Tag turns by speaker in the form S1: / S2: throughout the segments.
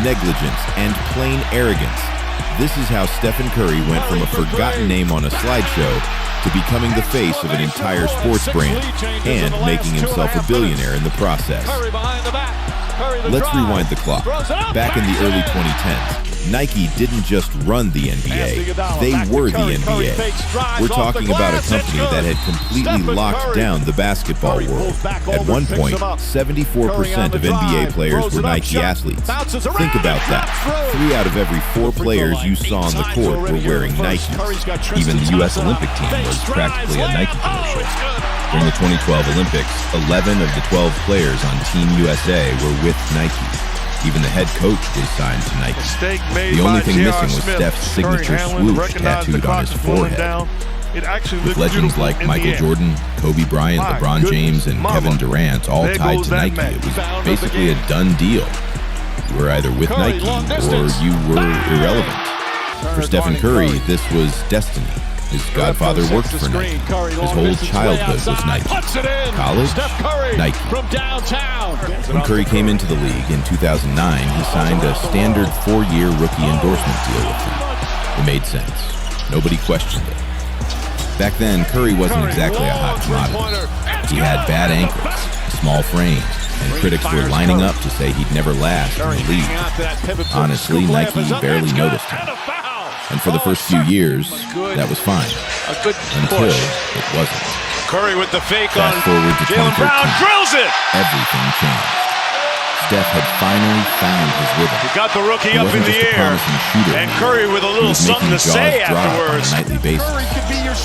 S1: negligence, and plain arrogance. This is how Stephen Curry went from a forgotten name on a slideshow to becoming the face of an entire sports brand and making himself a billionaire in the process. Let's rewind the clock. Back in the early 2010s, Nike didn't just run the NBA, they were the NBA. We're talking about a company that had completely locked down the basketball world. At one point, 74% of NBA players were Nike athletes. Think about that. 3 out of every 4 players you saw on the court were wearing Nikes. Even the U.S. Olympic team was practically a Nike commercial. During the 2012 Olympics, 11 of the 12 players on Team USA were with Nike. Even the head coach was signed to Nike. The only thing missing was Steph's signature swoosh tattooed on his forehead. With legends like Michael Jordan, Kobe Bryant, LeBron James, and Kevin Durant all tied to Nike, it was basically a done deal. You were either with Nike or you were irrelevant. For Stephen Curry, this was destiny. His godfather worked for Nike. His whole childhood was Nike. College? Nike. When Curry came into the league in 2009, he signed a standard 4-year rookie endorsement deal with them. It made sense. Nobody questioned it. Back then, Curry wasn't exactly a hot commodity. He had bad ankles, a small frame, and critics were lining up to say he'd never last in the league. Honestly, Nike barely noticed him. And for the first few years, that was fine. Until it wasn't.
S2: Curry with the fake
S1: Fast
S2: on
S1: forward to
S2: Jaylen
S1: 2013.
S2: Brown, drills it!
S1: Everything changed. Steph had finally found his rhythm.
S2: He got the rookie
S1: He
S2: up in
S1: wasn't
S2: the
S1: just a
S2: air,
S1: promising shooter
S2: and
S1: anymore.
S2: Curry with a
S1: He
S2: little
S1: was
S2: something to
S1: making
S2: say
S1: jaws drop
S2: afterwards.
S1: on a nightly basis.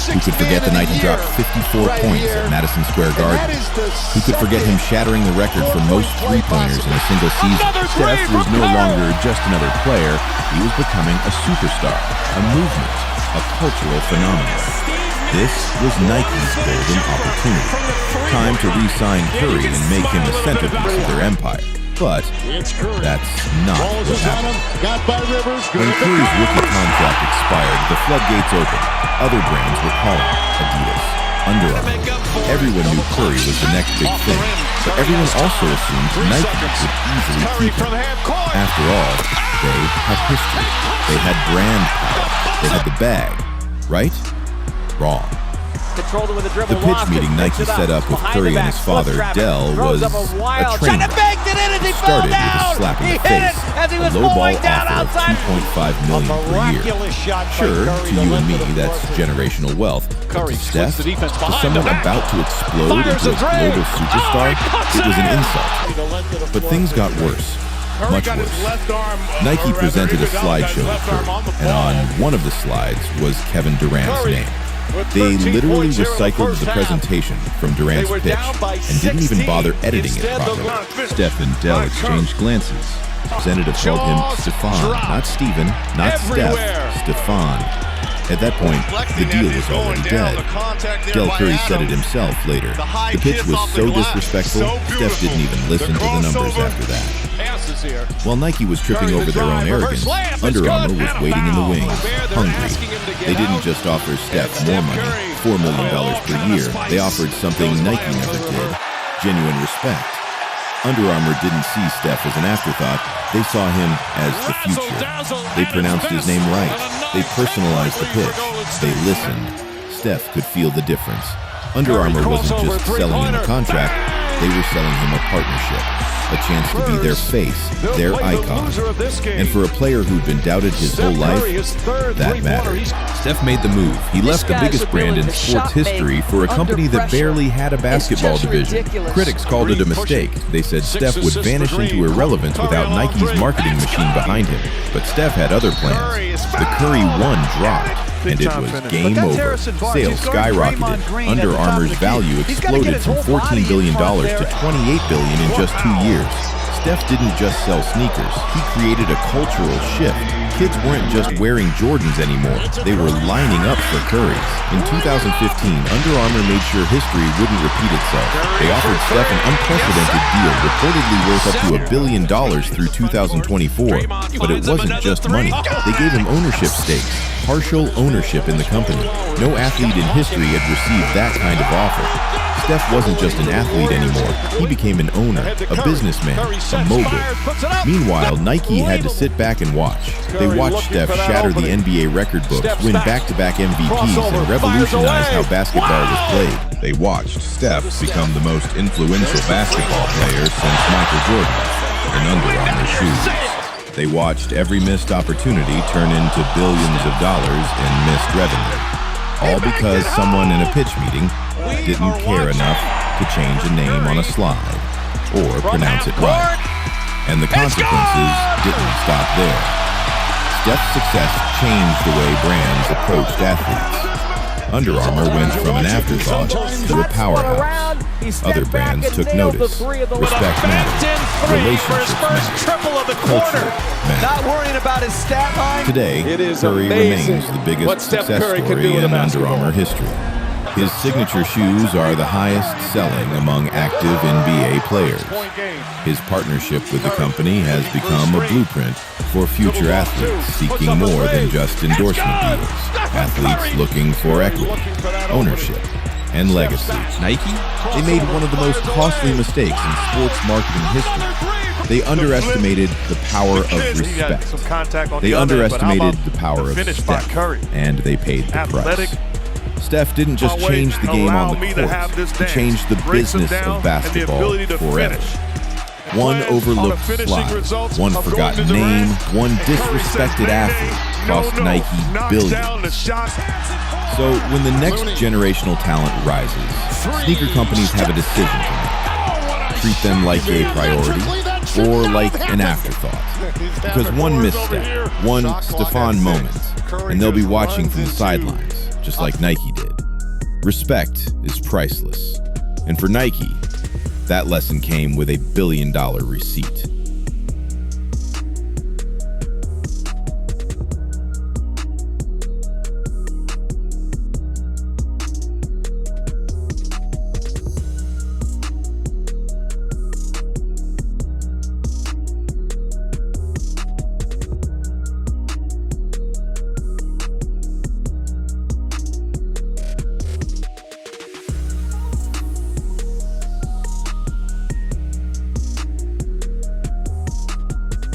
S1: Who could forget the night he dropped 54 points at Madison Square Garden? Who could forget him shattering the record for most three-pointers in a single season? Steph was no longer just another player. He was becoming a superstar, a movement, a cultural phenomenon. This was Nike's golden opportunity. Time to re-sign Curry and make him a centerpiece of their empire. But that's not what happened. When Curry's rookie contract expired, the floodgates opened. Other brands were calling. Adidas, Under Armour. Everyone knew Curry was the next big thing, but everyone also assumed Nike would easily keep him. After all, they had history. They had brand power. They had the bag. Right? Wrong. The pitch meeting Nike set up with Curry and his father, Dell, was a train wreck. It started with a slap in the face, a low-ball offer of $2.5 million per year. Sure, to you and me, that's generational wealth. But to Steph, to someone about to explode into a global superstar, it was an insult. But things got worse. Much worse. Nike presented a slideshow to Curry, and on one of the slides was Kevin Durant's name. They literally recycled the presentation from Durant's pitch and didn't even bother editing it properly. Steph and Dell exchanged glances. Representative called him Stefan, not Steven, not Steph, Stefan. At that point, the deal was already dead. Del Curry said it himself later. The pitch was so disrespectful, Steph didn't even listen to the numbers after that. While Nike was tripping over their own arrogance, Under Armour was waiting in the wings, hungry. They didn't just offer Steph more money, $4 million per year. They offered something Nike never did, genuine respect. Under Armour didn't see Steph as an afterthought. They saw him as the future. They pronounced his name right. They personalized the pitch. They listened. Steph could feel the difference. Under Armour wasn't just selling him a contract. They were selling him a partnership. A chance to be their face, their icon. And for a player who'd been doubted his whole life, that mattered. Steph made the move. He left the biggest brand in sports history for a company that barely had a basketball division. Critics called it a mistake. They said Steph would vanish into irrelevance without Nike's marketing machine behind him. But Steph had other plans. The Curry 1 dropped. And it was game over. Sales skyrocketed. Under Armour's value exploded from $14 billion to $28 billion in just 2 years. Steph didn't just sell sneakers. He created a cultural shift. Kids weren't just wearing Jordans anymore. They were lining up for Curry's. In 2015, Under Armour made sure history wouldn't repeat itself. They offered Steph an unprecedented deal, reportedly worth up to $1 billion through 2024. But it wasn't just money. They gave him ownership stakes. partial ownership in the company. No athlete in history had received that kind of offer. Steph wasn't just an athlete anymore. He became an owner, a businessman, a mogul. Meanwhile, Nike had to sit back and watch. They watched Steph shatter the NBA record books, win back-to-back MVPs, and revolutionize how basketball was played. They watched Steph become the most influential basketball player since Michael Jordan in Under Armour shoes. They watched every missed opportunity turn into billions of dollars in missed revenue. All because someone in a pitch meeting didn't care enough to change a name on a slide or pronounce it right. And the consequences didn't stop there. Steph's success changed the way brands approached athletes. Under Armour went from an afterthought to a powerhouse. Other brands took notice. Respect mattered. Relationships mattered. Culture mattered. Today, Curry remains the biggest success story in Under Armour history. His signature shoes are the highest-selling among active NBA players. His partnership with the company has become a blueprint for future athletes seeking more than just endorsement deals. Athletes looking for equity, ownership, and legacy. Nike? They made one of the most costly mistakes in sports marketing history. They underestimated the power of respect. They underestimated the power of Steph, and they paid the price. Steph didn't just change the game on the court, he changed the business of basketball forever. One overlooked slide, one forgotten name, one disrespected athlete cost Nike billions. So when the next generational talent rises, sneaker companies have a decision to make. Treat them like a priority or like an afterthought. Because one misstep, one Stephon moment, and they'll be watching from the sidelines, just like Nike did. Respect is priceless. And for Nike, that lesson came with a $1 billion receipt.